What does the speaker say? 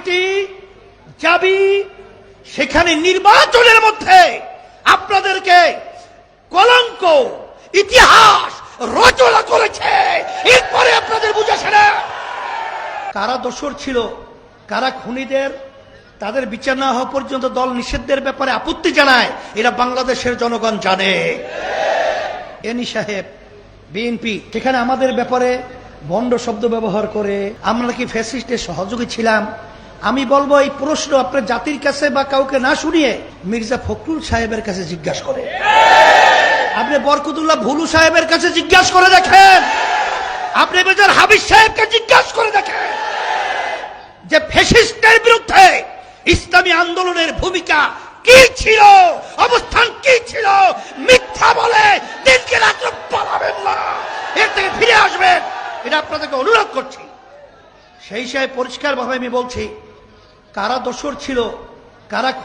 পাঁচটি দাবি সেখানে নির্বাচনের মধ্যে আপনাদেরকে কলঙ্ক ইতিহাস রচনা করেছে। এরপরে আপনাদের বুঝেছে না কারা দোষর ছিল, কারা খুনিদের, তাদের বিচার না হওয়া পর্যন্ত দল নিষিদ্ধের ব্যাপারে আপত্তি জানায়। এরা বাংলাদেশের জনগণ জানে। এনি সাহেব বিএনপি সেখানে আমাদের ব্যাপারে ভণ্ড শব্দ ব্যবহার করে আমরা কি ফ্যাসিস্টের সহযোগী ছিলাম। আমি বলবো এই প্রশ্ন আপনার জাতির কাছে বা কাউকে না শুনিয়ে মির্জা ফখরুল সাহেবের কাছে জিজ্ঞাসা করে, আপনি বরকতুল্লাহ ভুলু সাহেবের কাছে জিজ্ঞাসা করে দেখেন, আপনি মেজর হাবিব সাহেবকে জিজ্ঞাসা করে দেখেন যে ফ্যাসিস্টের বিরুদ্ধে ইসলামী আন্দোলনের ভূমিকা কি ছিল, অবস্থান কি ছিল। মিথ্যা বলে দিনকে রাত্র পালাবেন না, এর থেকে ফিরে আসবেন, এটা আপনাদেরকে অনুরোধ করছি। সেই হিসাবে পরিষ্কারভাবে আমি বলছি, কারা দোষর ছিল, কারা